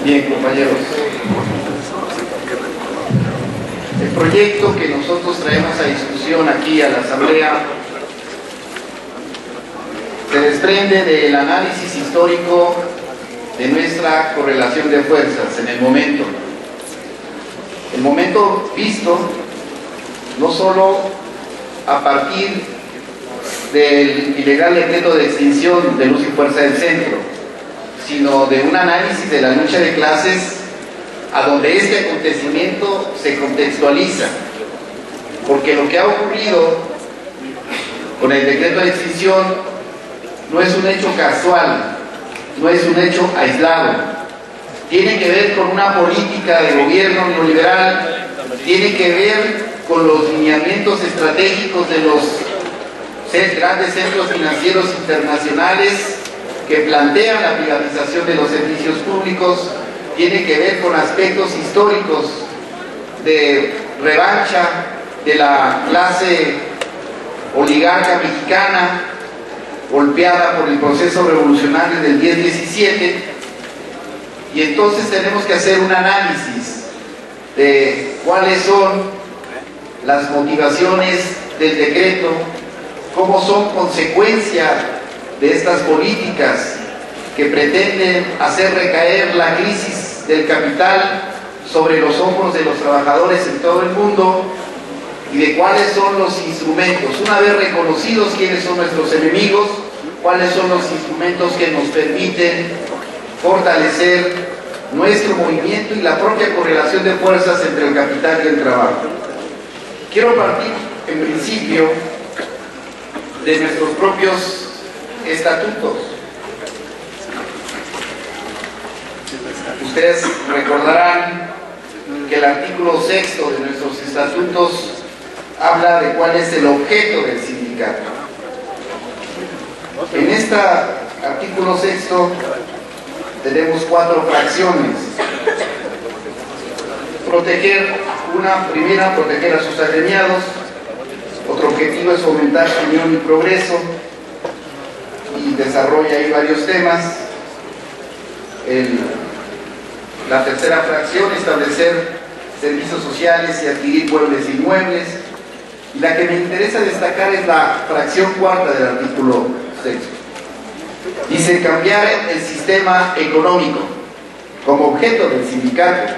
Bien, compañeros, el proyecto que nosotros traemos a discusión aquí a la Asamblea se desprende del análisis histórico de nuestra correlación de fuerzas en el momento. El momento visto no solo a partir del ilegal decreto de extinción de Luz y Fuerza del Centro, sino de un análisis de la lucha de clases a donde este acontecimiento se contextualiza, porque lo que ha ocurrido con el decreto de extinción no es un hecho casual, no es un hecho aislado, tiene que ver con una política de gobierno neoliberal, tiene que ver con los lineamientos estratégicos de los grandes centros financieros internacionales que plantean la privatización de los servicios públicos, tiene que ver con aspectos históricos de revancha de la clase oligarca mexicana golpeada por el proceso revolucionario del 10-17, y entonces tenemos que hacer un análisis de cuáles son las motivaciones del decreto, cómo son consecuencia de estas políticas que pretenden hacer recaer la crisis del capital sobre los hombros de los trabajadores en todo el mundo, y de cuáles son los instrumentos, una vez reconocidos quiénes son nuestros enemigos, cuáles son los instrumentos que nos permiten fortalecer nuestro movimiento y la propia correlación de fuerzas entre el capital y el trabajo. Quiero partir, en principio, de nuestros propios estatutos. Ustedes recordarán que el artículo 6 de nuestros estatutos habla de cuál es el objeto del sindicato. En este artículo 6 tenemos 4 fracciones. Primera, proteger a sus agremiados. Otro objetivo es fomentar su unión y progreso, y desarrolla ahí varios temas. La tercera fracción, establecer servicios sociales y adquirir muebles e inmuebles. Y la que me interesa destacar es la fracción cuarta del artículo 6. Dice cambiar el sistema económico como objeto del sindicato.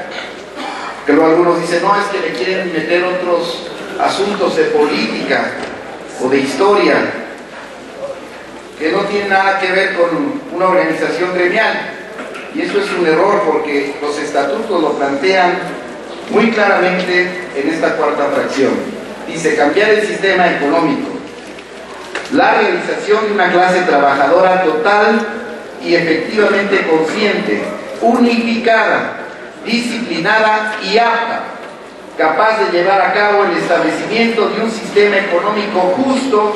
Pero algunos dicen, no, es que le quieren meter otros asuntos de política o de historia que no tienen nada que ver con una organización gremial. Y eso es un error, porque los estatutos lo plantean muy claramente en esta cuarta fracción. Dice cambiar el sistema económico, la realización de una clase trabajadora total y efectivamente consciente, unificada, disciplinada y apta, capaz de llevar a cabo el establecimiento de un sistema económico justo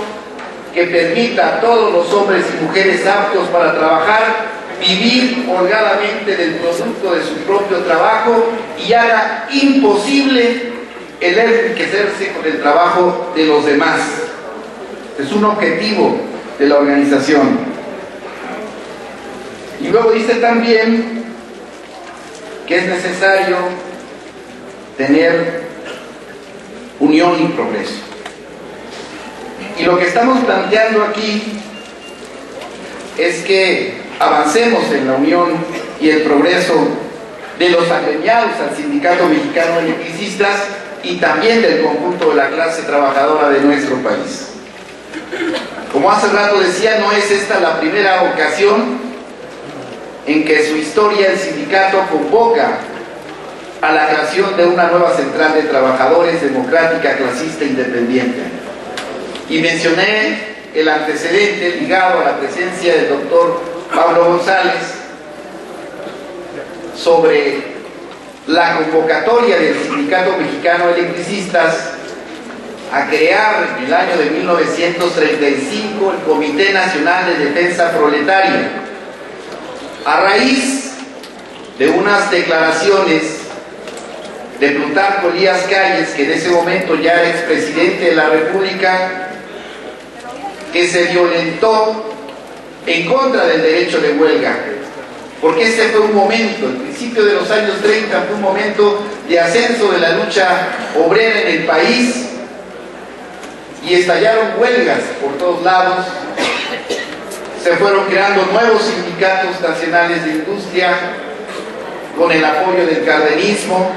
que permita a todos los hombres y mujeres aptos para trabajar vivir holgadamente del producto de su propio trabajo y haga imposible el enriquecerse con el trabajo de los demás. Es un objetivo de la organización. Y luego dice también que es necesario tener unión y progreso. Y lo que estamos planteando aquí es que avancemos en la unión y el progreso de los agremiados al Sindicato Mexicano de Electricistas y también del conjunto de la clase trabajadora de nuestro país. Como hace rato decía, no es esta la primera ocasión en que su historia el sindicato convoca a la creación de una nueva central de trabajadores democrática, clasista e independiente. Y mencioné el antecedente ligado a la presencia del doctor Pablo González sobre la convocatoria del Sindicato Mexicano de Electricistas a crear en el año de 1935 el Comité Nacional de Defensa Proletaria, a raíz de unas declaraciones de Plutarco Elías Calles, que en ese momento ya era expresidente de la República, que se violentó en contra del derecho de huelga porque este fue un momento, el principio de los años 30 fue un momento de ascenso de la lucha obrera en el país, y estallaron huelgas por todos lados, se fueron creando nuevos sindicatos nacionales de industria con el apoyo del cardenismo,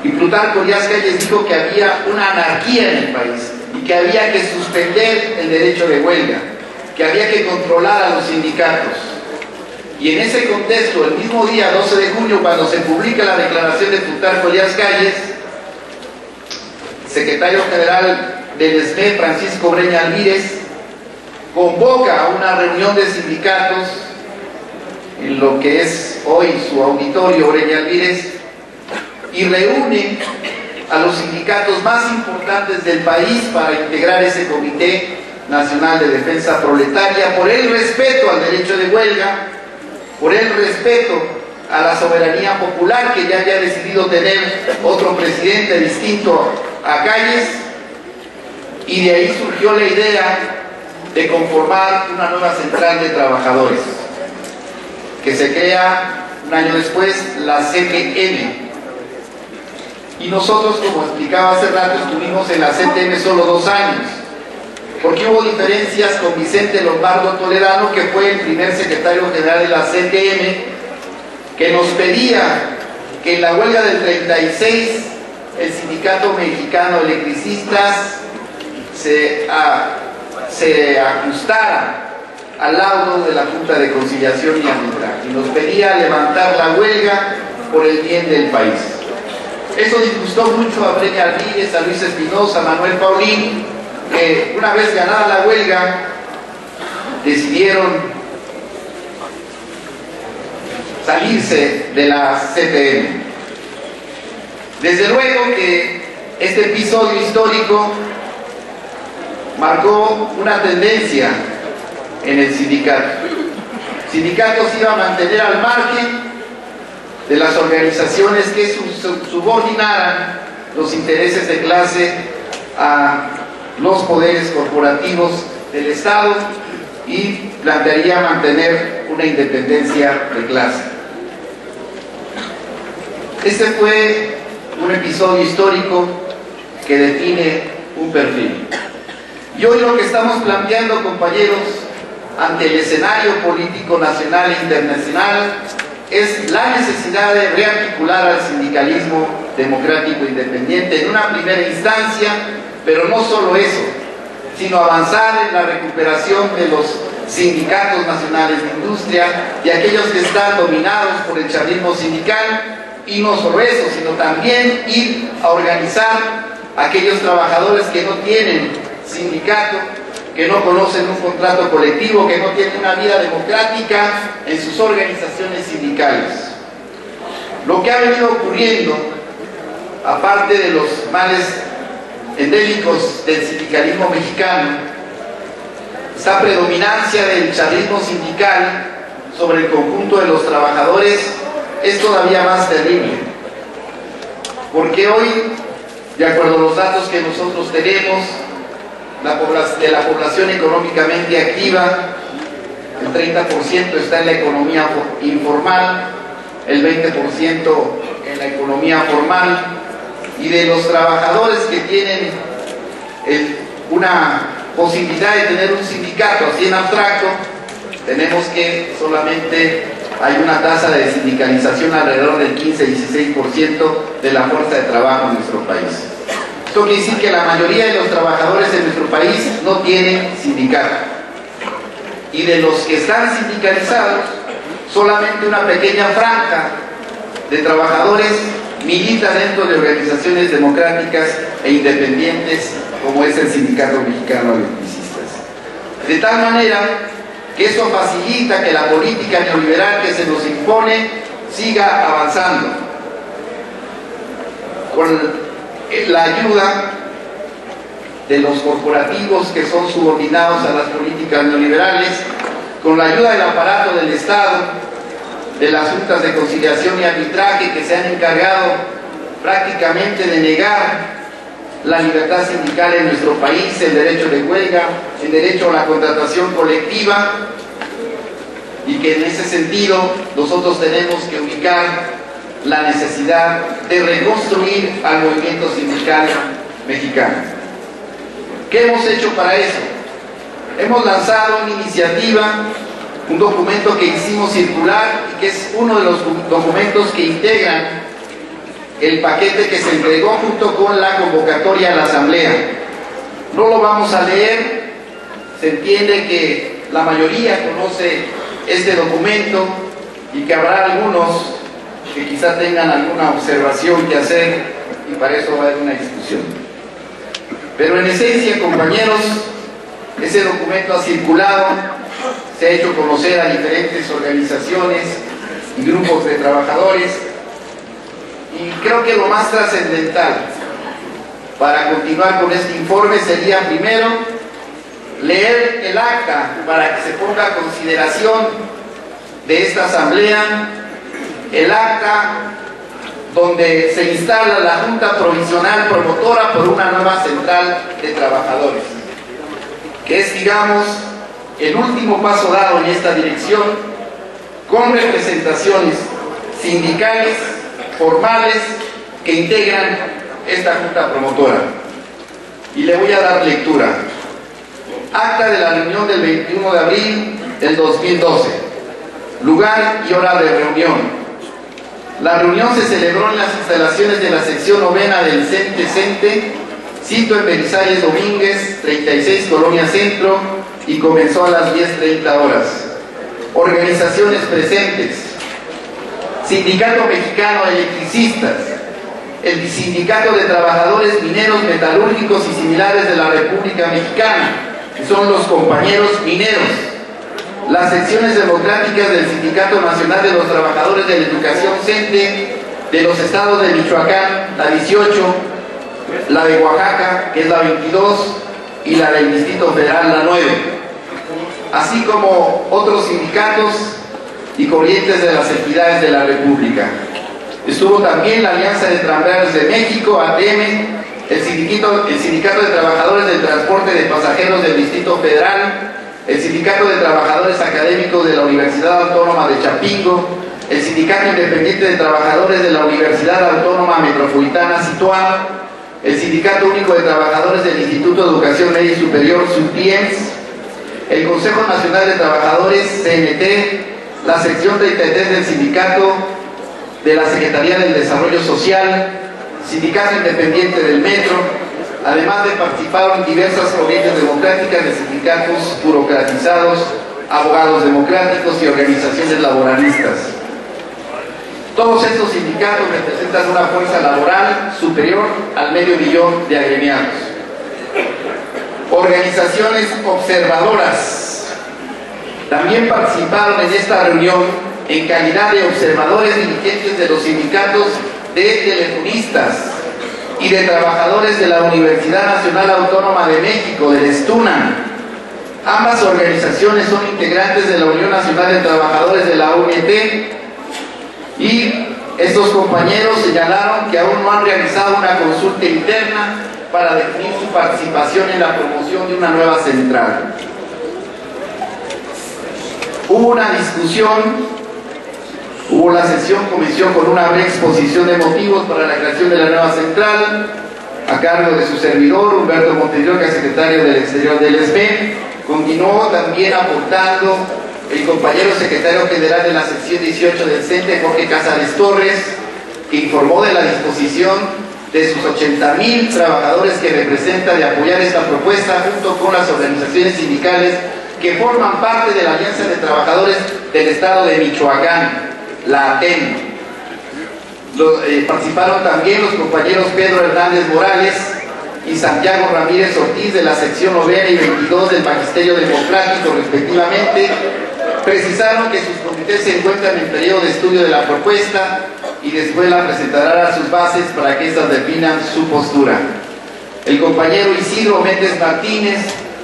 y Plutarco Elías Calles dijo que había una anarquía en el país y que había que suspender el derecho de huelga, que había que controlar a los sindicatos. Y en ese contexto, el mismo día, 12 de junio, cuando se publica la declaración de Plutarco Elías Calles, secretario general del SME, Francisco Breña Alvírez, convoca a una reunión de sindicatos en lo que es hoy su auditorio Breña Alvírez, y reúne a los sindicatos más importantes del país para integrar ese Comité Nacional de Defensa Proletaria por el respeto al derecho de huelga, por el respeto a la soberanía popular que ya había decidido tener otro presidente distinto a Calles, y de ahí surgió la idea de conformar una nueva central de trabajadores, que se crea un año después, la CTM. Y nosotros, como explicaba hace rato, estuvimos en la CTM solo 2 años, porque hubo diferencias con Vicente Lombardo Toledano, que fue el primer secretario general de la CTM, que nos pedía que en la huelga del 36 el Sindicato Mexicano de Electricistas se ajustara al laudo de la Junta de Conciliación y Arbitraje, y nos pedía levantar la huelga por el bien del país. Eso disgustó mucho a Breña Alvírez, a Luis Espinosa, a Manuel Paulín, que una vez ganada la huelga decidieron salirse de la CTM. Desde luego que este episodio histórico marcó una tendencia en el sindicato. El sindicato se iba a mantener al margen de las organizaciones que subordinaran los intereses de clase a los poderes corporativos del Estado, y plantearía mantener una independencia de clase. Este fue un episodio histórico que define un perfil. Y hoy lo que estamos planteando, compañeros, ante el escenario político nacional e internacional, es la necesidad de rearticular al sindicalismo democrático independiente en una primera instancia, pero no solo eso, sino avanzar en la recuperación de los sindicatos nacionales de industria y aquellos que están dominados por el chavismo sindical, y no solo eso, sino también ir a organizar a aquellos trabajadores que no tienen sindicato, que no conocen un contrato colectivo, que no tienen una vida democrática en sus organizaciones sindicales. Lo que ha venido ocurriendo, aparte de los males endémicos del sindicalismo mexicano, esta predominancia del chavismo sindical sobre el conjunto de los trabajadores es todavía más terrible, porque hoy, de acuerdo a los datos que nosotros tenemos, de la población económicamente activa, el 30% está en la economía informal, el 20% en la economía formal, y de los trabajadores que tienen una posibilidad de tener un sindicato así en abstracto, tenemos que solamente hay una tasa de sindicalización alrededor del 15-16% de la fuerza de trabajo en nuestro país. Esto quiere decir que la mayoría de los trabajadores en nuestro país no tienen sindicato, y de los que están sindicalizados, solamente una pequeña franja de trabajadores milita dentro de organizaciones democráticas e independientes como es el Sindicato Mexicano de Electricistas. De tal manera que eso facilita que la política neoliberal que se nos impone siga avanzando, con la ayuda de los corporativos que son subordinados a las políticas neoliberales, con la ayuda del aparato del Estado, de las juntas de conciliación y arbitraje que se han encargado prácticamente de negar la libertad sindical en nuestro país, el derecho de huelga, el derecho a la contratación colectiva. y que en ese sentido nosotros tenemos que ubicar la necesidad de reconstruir al movimiento sindical mexicano. ¿Qué hemos hecho para eso? Hemos lanzado una iniciativa, un documento que hicimos circular y que es uno de los documentos que integran el paquete que se entregó junto con la convocatoria a la Asamblea. No lo vamos a leer, se entiende que la mayoría conoce este documento y que habrá algunos que quizá tengan alguna observación que hacer y para eso va a haber una discusión. Pero en esencia, compañeros, ese documento ha circulado, se ha hecho conocer a diferentes organizaciones y grupos de trabajadores y creo que lo más trascendental para continuar con este informe sería primero leer el acta para que se ponga a consideración de esta asamblea, el acta donde se instala la Junta Provisional Promotora por una nueva central de trabajadores, que es, digamos, el último paso dado en esta dirección, con representaciones sindicales, formales, que integran esta Junta Promotora. Y le voy a dar lectura. Acta de la reunión del 21 de abril del 2012. Lugar y hora de reunión. La reunión se celebró en las instalaciones de la sección novena del CENTE, sitio en Berizales Domínguez, 36, Colonia Centro, y comenzó a las 10:30 horas. Organizaciones presentes: Sindicato Mexicano de Electricistas, el Sindicato de Trabajadores Mineros, Metalúrgicos y Similares de la República Mexicana, que son los compañeros mineros, las secciones democráticas del Sindicato Nacional de los Trabajadores de la Educación CENTE de los estados de Michoacán, la 18, la de Oaxaca, que es la 22, y la del Distrito Federal, la 9, así como otros sindicatos y corrientes de las entidades de la República. Estuvo también la Alianza de Tranvías de México, ATM, el Sindicato de Trabajadores del Transporte de Pasajeros del Distrito Federal, el Sindicato de Trabajadores Académicos de la Universidad Autónoma de Chapingo, el Sindicato Independiente de Trabajadores de la Universidad Autónoma Metropolitana Situada, el Sindicato Único de Trabajadores del Instituto de Educación Media y Superior, SUTIEMS, el Consejo Nacional de Trabajadores, CNT, la sección 33 del Sindicato de la Secretaría del Desarrollo Social, Sindicato Independiente del Metro. Además de participar en diversas corrientes democráticas de sindicatos burocratizados, abogados democráticos y organizaciones laboralistas. Todos estos sindicatos representan una fuerza laboral superior al 500,000 de agremiados. Organizaciones observadoras también participaron en esta reunión en calidad de observadores dirigentes de los sindicatos de telefonistas y de trabajadores de la Universidad Nacional Autónoma de México, del ESTUNA. Ambas organizaciones son integrantes de la Unión Nacional de Trabajadores de la UNT y estos compañeros señalaron que aún no han realizado una consulta interna para definir su participación en la promoción de una nueva central. Hubo una discusión. Hubo la sesión, comenzó con una breve exposición de motivos para la creación de la nueva central, a cargo de su servidor, Humberto Montelloca, secretario del Exterior del SME. Continuó también aportando el compañero secretario general de la sección 18 del CENTE, Jorge Casares Torres, que informó de la disposición de sus 80,000 trabajadores que representa de apoyar esta propuesta junto con las organizaciones sindicales que forman parte de la Alianza de Trabajadores del Estado de Michoacán, la ATEM. Participaron también los compañeros Pedro Hernández Morales y Santiago Ramírez Ortiz de la sección 9 y 22 del Magisterio Democrático, respectivamente. Precisaron que sus comités se encuentran en periodo de estudio de la propuesta y después la presentarán a sus bases para que éstas definan su postura. El compañero Isidro Méndez Martínez,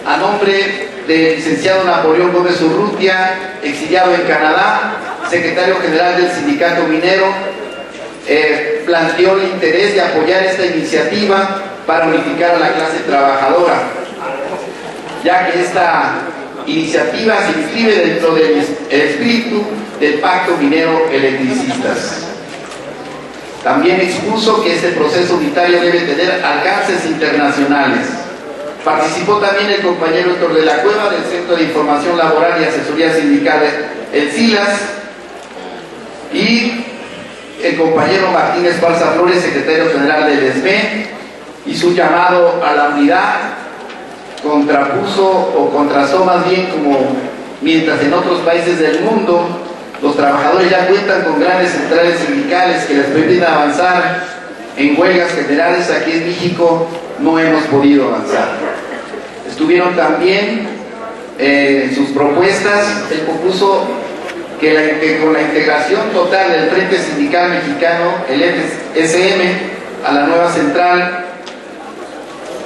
a nombre del licenciado Napoleón Gómez Urrutia, exiliado en Canadá, secretario general del Sindicato Minero, planteó el interés de apoyar esta iniciativa para unificar a la clase trabajadora, ya que esta iniciativa se inscribe dentro del espíritu del Pacto Minero Electricistas. También expuso que este proceso unitario debe tener alcances internacionales. Participó también el compañero Héctor de la Cueva del Centro de Información Laboral y Asesoría Sindical, el CILAS, y el compañero Martín Esparza Flores, secretario general del SME, y su llamado a la unidad contrapuso o contrastó más bien como mientras en otros países del mundo los trabajadores ya cuentan con grandes centrales sindicales que les permiten avanzar en huelgas generales, aquí en México no hemos podido avanzar. Estuvieron también en sus propuestas, él propuso que con la integración total del Frente Sindical Mexicano, el FSM, a la nueva central,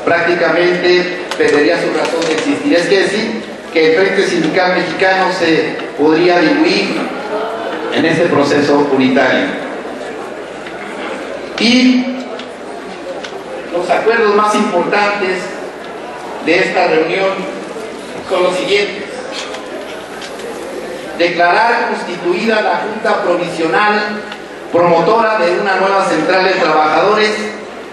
prácticamente perdería su razón de existir. Es decir, que el Frente Sindical Mexicano se podría diluir en este proceso unitario. Y los acuerdos más importantes de esta reunión son los siguientes: declarar constituida la Junta Provisional promotora de una nueva central de trabajadores,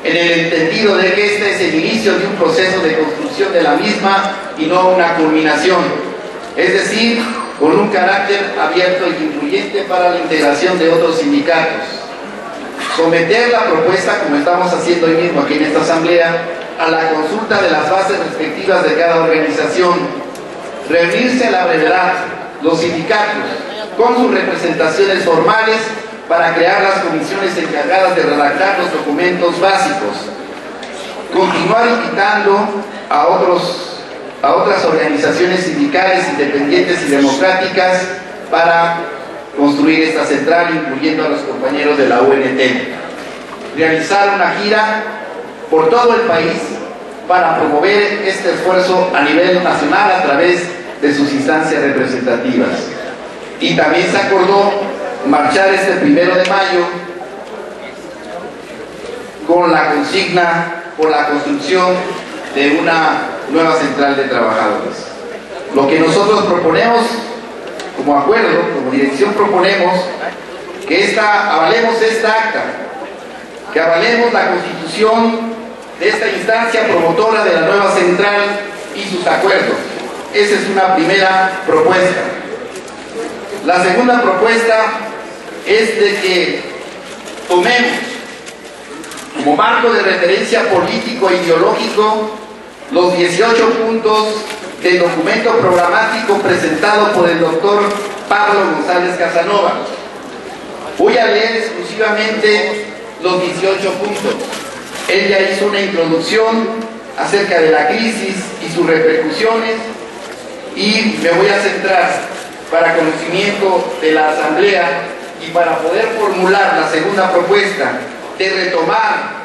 en el entendido de que este es el inicio de un proceso de construcción de la misma y no una culminación, es decir, con un carácter abierto y incluyente para la integración de otros sindicatos. Someter la propuesta, como estamos haciendo hoy mismo aquí en esta asamblea, a la consulta de las bases respectivas de cada organización. Reunirse a la brevedad los sindicatos con sus representaciones formales para crear las comisiones encargadas de redactar los documentos básicos. Continuar invitando a otras organizaciones sindicales independientes y democráticas para construir esta central, incluyendo a los compañeros de la UNT. Realizar una gira por todo el país para promover este esfuerzo a nivel nacional a través de sus instancias representativas. Y también se acordó marchar este 1 de mayo con la consigna por la construcción de una nueva central de trabajadores. Lo que nosotros proponemos como acuerdo, como dirección, proponemos que avalemos esta acta, que avalemos la constitución de esta instancia promotora de la nueva central y sus acuerdos. Esa es una primera propuesta. La segunda propuesta es de que tomemos como marco de referencia político e ideológico los 18 puntos del documento programático presentado por el doctor Pablo González Casanova. Voy a leer exclusivamente los 18 puntos. Él ya hizo una introducción acerca de la crisis y sus repercusiones, y me voy a centrar, para conocimiento de la asamblea y para poder formular la segunda propuesta de retomar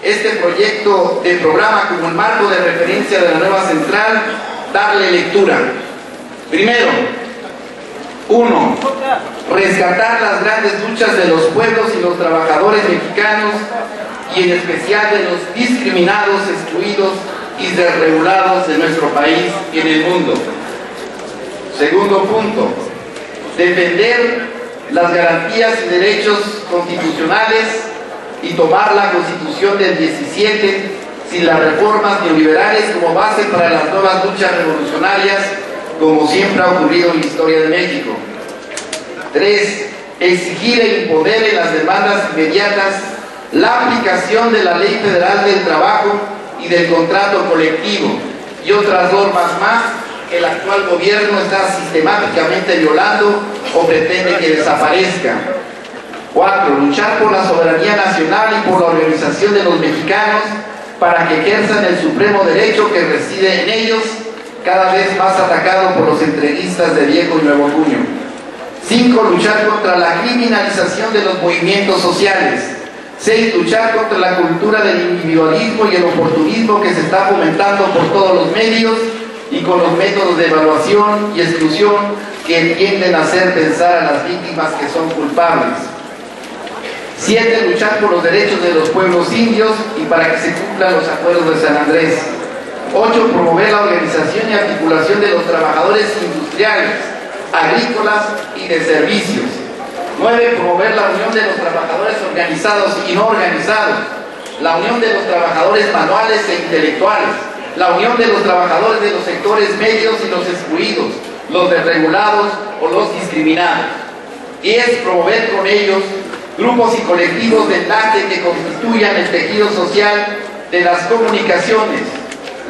este proyecto de programa como el marco de referencia de la nueva central, darle lectura. Primero, 1. Rescatar las grandes luchas de los pueblos y los trabajadores mexicanos, y en especial de los discriminados, excluidos y desregulados de nuestro país y en el mundo. Segundo punto, defender las garantías y derechos constitucionales y tomar la Constitución del 17 sin las reformas neoliberales como base para las nuevas luchas revolucionarias, como siempre ha ocurrido en la historia de México. 3. Exigir e imponer en las demandas inmediatas la aplicación de la Ley Federal del Trabajo y del contrato colectivo y otras normas más que el actual gobierno está sistemáticamente violando o pretende que desaparezcan. 4. Luchar por la soberanía nacional y por la organización de los mexicanos para que ejerzan el supremo derecho que reside en ellos, cada vez más atacado por los entreguistas de viejo y nuevo cuño. 5. Luchar contra la criminalización de los movimientos sociales. 6. Luchar contra la cultura del individualismo y el oportunismo que se está fomentando por todos los medios y con los métodos de evaluación y exclusión que tienden a hacer pensar a las víctimas que son culpables. 7. Luchar por los derechos de los pueblos indios y para que se cumplan los acuerdos de San Andrés. 8. Promover la organización y articulación de los trabajadores industriales, agrícolas y de servicios. 9. Promover la unión de los trabajadores organizados y no organizados, la unión de los trabajadores manuales e intelectuales, la unión de los trabajadores de los sectores medios y los excluidos, los desregulados o los discriminados. 10. Promover con ellos grupos y colectivos de enlace que constituyan el tejido social de las comunicaciones,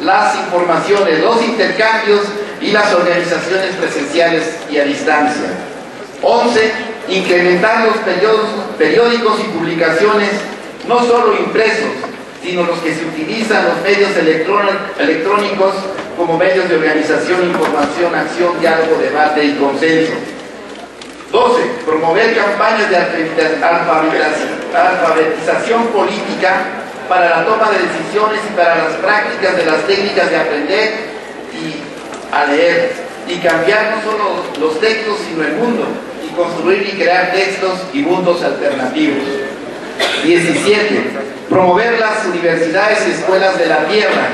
las informaciones, los intercambios y las organizaciones presenciales y a distancia. 11. Incrementar los periódicos y publicaciones, no solo impresos, sino los que se utilizan los medios electrónicos como medios de organización, información, acción, diálogo, debate y consenso. 12. Promover campañas de alfabetización política para la toma de decisiones y para las prácticas de las técnicas de aprender y a leer y cambiar no solo los textos sino el mundo y construir y crear textos y mundos alternativos. 17. Promover las universidades y escuelas de la tierra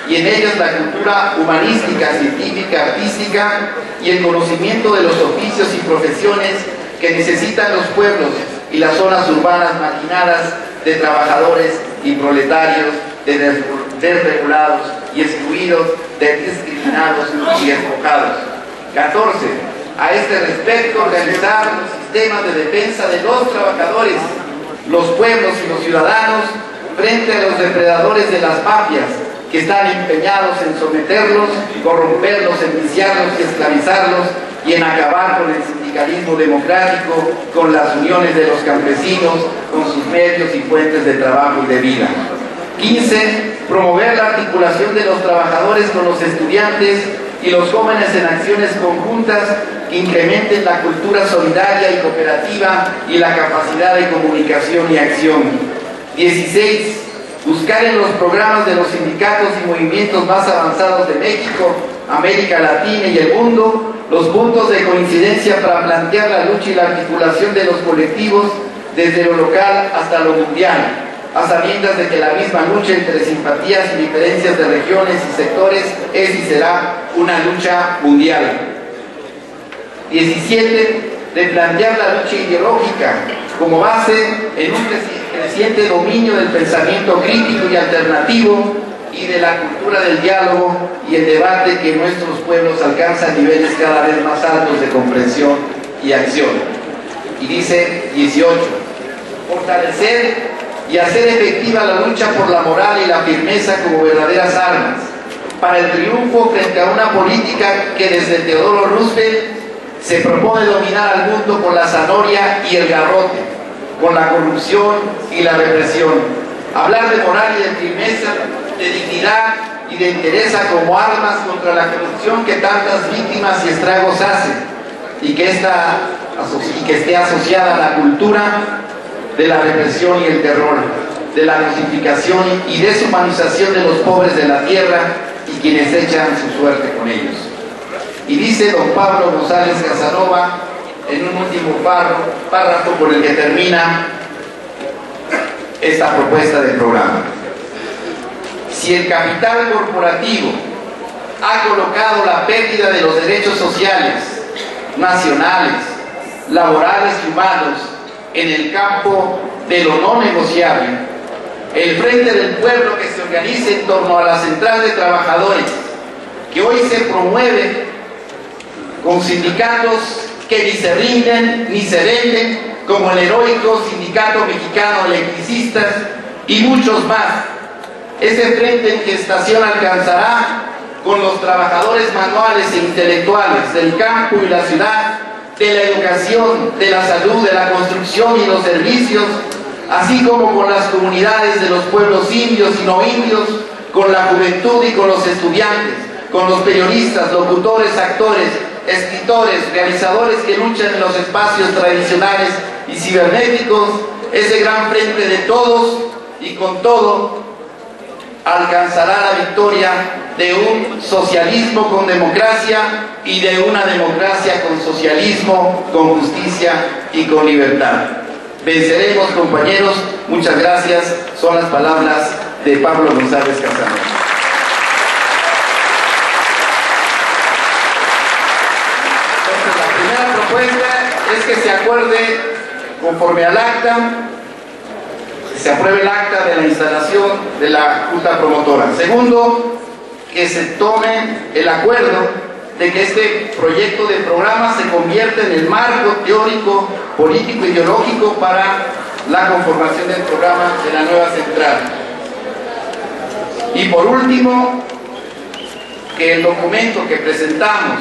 y en ellas la cultura humanística, científica, artística y el conocimiento de los oficios y profesiones que necesitan los pueblos y las zonas urbanas marginadas de trabajadores y proletarios, de desregulados y excluidos, de discriminados y despojados. 14. A este respecto, organizar los sistemas de defensa de los trabajadores, los pueblos y los ciudadanos frente a los depredadores de las mafias que están empeñados en someterlos, corromperlos, enviciarlos y esclavizarlos y en acabar con el sindicalismo democrático, con las uniones de los campesinos, con sus medios y fuentes de trabajo y de vida. 15. Promover la articulación de los trabajadores con los estudiantes y los jóvenes en acciones conjuntas que incrementen la cultura solidaria y cooperativa y la capacidad de comunicación y acción. 16. Buscar en los programas de los sindicatos y movimientos más avanzados de México, América Latina y el mundo los puntos de coincidencia para plantear la lucha y la articulación de los colectivos desde lo local hasta lo mundial, a sabiendas de que la misma lucha entre simpatías y diferencias de regiones y sectores es y será una lucha mundial. 17. De plantear la lucha ideológica como base en un creciente dominio del pensamiento crítico y alternativo y de la cultura del diálogo y el debate que nuestros pueblos alcanzan niveles cada vez más altos de comprensión y acción. Y dice 18. Fortalecer y hacer efectiva la lucha por la moral y la firmeza como verdaderas armas para el triunfo frente a una política que desde Teodoro Roosevelt se propone dominar al mundo con la zanahoria y el garrote, con la corrupción y la represión. Hablar de moral y de firmeza, de dignidad y de entereza como armas contra la corrupción que tantas víctimas y estragos hace y que esté asociada a la cultura de la represión y el terror, de la cosificación y deshumanización de los pobres de la tierra y quienes echan su suerte con ellos. Y dice don Pablo González Casanova en un último párrafo por el que termina esta propuesta del programa. Si el capital corporativo ha colocado la pérdida de los derechos sociales, nacionales, laborales y humanos en el campo de lo no negociable, el Frente del Pueblo que se organiza en torno a la Central de Trabajadores, que hoy se promueve con sindicatos que ni se rinden ni se venden, como el heroico Sindicato Mexicano de Electricistas y muchos más. Ese frente en gestación alcanzará con los trabajadores manuales e intelectuales del campo y la ciudad, de la educación, de la salud, de la construcción y los servicios, así como con las comunidades de los pueblos indios y no indios, con la juventud y con los estudiantes, con los periodistas, locutores, actores, escritores, realizadores que luchan en los espacios tradicionales y cibernéticos. Ese gran frente de todos y con todo alcanzará la victoria de un socialismo con democracia y de una democracia con socialismo, con justicia y con libertad. Venceremos, compañeros. Muchas gracias. Son las palabras de Pablo González Casanova. es que se acuerde conforme al acta, se apruebe el acta de la instalación de la Junta Promotora. Segundo, que se tome el acuerdo de que este proyecto de programa se convierta en el marco teórico, político, ideológico para la conformación del programa de la nueva central. Y por último, que el documento que presentamos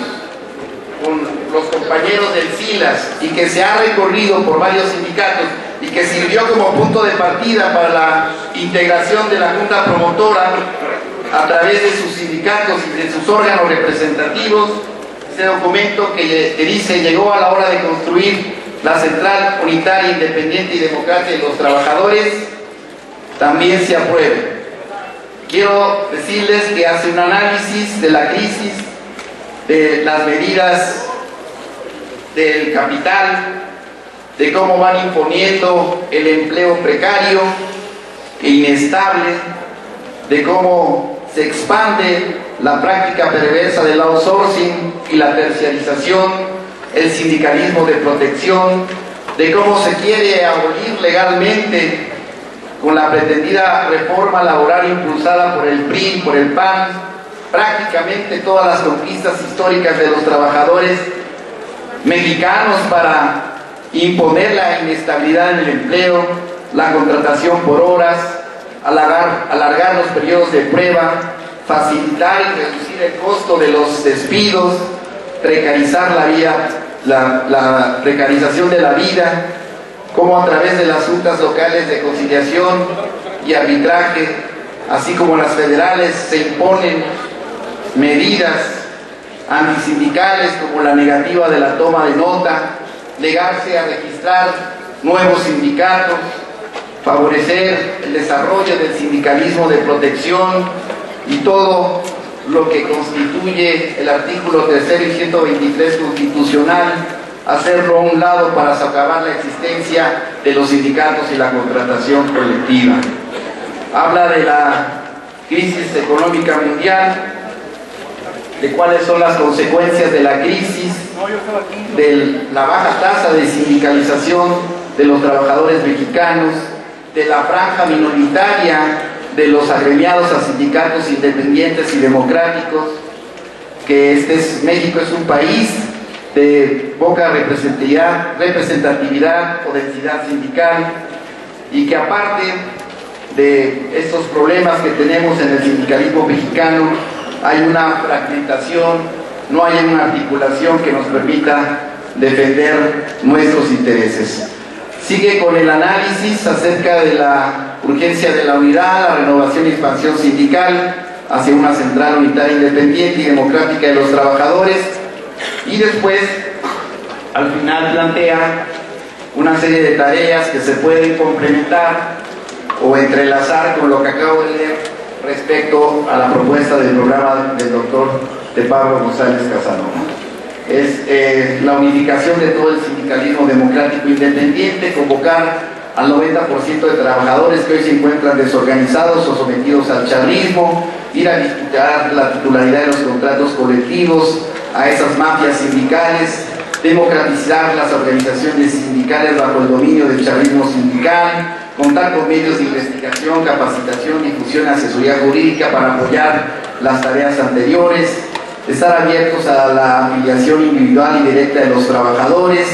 con los compañeros del SILAS y que se ha recorrido por varios sindicatos y que sirvió como punto de partida para la integración de la Junta Promotora a través de sus sindicatos y de sus órganos representativos, este documento que dice llegó a la hora de construir la Central Unitaria, Independiente y Democrática de los Trabajadores, también se apruebe. Quiero decirles que hace un análisis de la crisis, de las medidas del capital, de cómo van imponiendo el empleo precario e inestable, de cómo se expande la práctica perversa del outsourcing y la terciarización, el sindicalismo de protección, de cómo se quiere abolir legalmente con la pretendida reforma laboral impulsada por el PRI, por el PAN, prácticamente todas las conquistas históricas de los trabajadores mexicanos para imponer la inestabilidad en el empleo, la contratación por horas, alargar los periodos de prueba, facilitar y reducir el costo de los despidos, precarizar la precarización de la vida, como a través de las juntas locales de conciliación y arbitraje, así como las federales, se imponen medidas antisindicales como la negativa de la toma de nota, negarse a registrar nuevos sindicatos, favorecer el desarrollo del sindicalismo de protección y todo lo que constituye el artículo 3 y 123 constitucional, hacerlo a un lado para socavar la existencia de los sindicatos y la contratación colectiva. Habla de la crisis económica mundial, de cuáles son las consecuencias de la crisis, de la baja tasa de sindicalización de los trabajadores mexicanos, de la franja minoritaria de los agremiados a sindicatos independientes y democráticos, que México es un país de poca representatividad o densidad sindical, y que aparte de estos problemas que tenemos en el sindicalismo mexicano, hay una fragmentación, no hay una articulación que nos permita defender nuestros intereses. Sigue con el análisis acerca de la urgencia de la unidad, la renovación y expansión sindical hacia una central unitaria, independiente y democrática de los trabajadores, y después al final plantea una serie de tareas que se pueden complementar o entrelazar con lo que acabo de leer respecto a la propuesta del programa del doctor de Pablo González Casanova. Es la unificación de todo el sindicalismo democrático independiente, convocar al 90% de trabajadores que hoy se encuentran desorganizados o sometidos al charrismo, ir a disputar la titularidad de los contratos colectivos a esas mafias sindicales, democratizar las organizaciones sindicales bajo el dominio del charrismo sindical, contar con medios de investigación, capacitación, difusión, asesoría jurídica para apoyar las tareas anteriores, estar abiertos a la afiliación individual y directa de los trabajadores,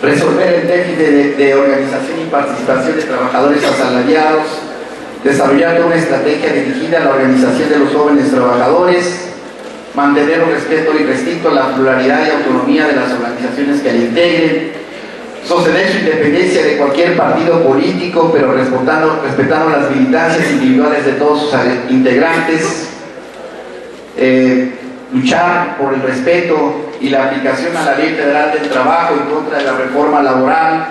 resolver el déficit de organización y participación de trabajadores asalariados, desarrollar una estrategia dirigida a la organización de los jóvenes trabajadores, mantener un respeto irrestricto a la pluralidad y autonomía de las organizaciones que la integren, sostener su independencia de cualquier partido político, pero respetando las militancias individuales de todos sus integrantes, luchar por el respeto y la aplicación a la Ley Federal del Trabajo en contra de la reforma laboral,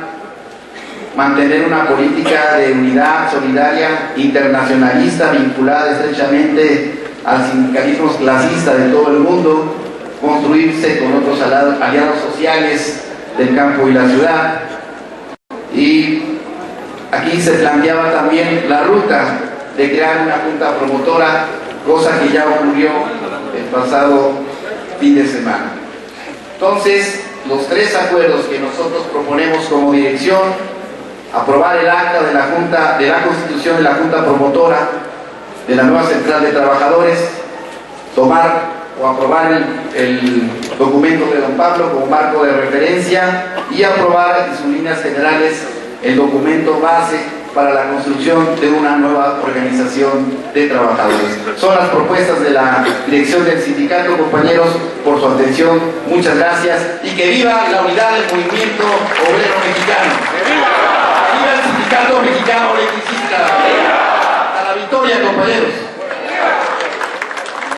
mantener una política de unidad solidaria internacionalista vinculada estrechamente al sindicalismo clasista de todo el mundo, construirse con otros aliados sociales del campo y la ciudad. Y aquí se planteaba también la ruta de crear una junta promotora, cosa que ya ocurrió el pasado fin de semana. Entonces, los 3 acuerdos que nosotros proponemos como dirección: aprobar el acta de la Junta, de la constitución de la Junta Promotora de la nueva Central de Trabajadores, tomar o aprobar el documento de don Pablo como marco de referencia y aprobar en sus líneas generales el documento base para la construcción de una nueva organización de trabajadores. Son las propuestas de la dirección del sindicato. Compañeros, por su atención, muchas gracias y que viva la unidad del movimiento obrero mexicano. ¡Que viva! ¡Viva el sindicato mexicano electricista! ¡Hasta la victoria, compañeros!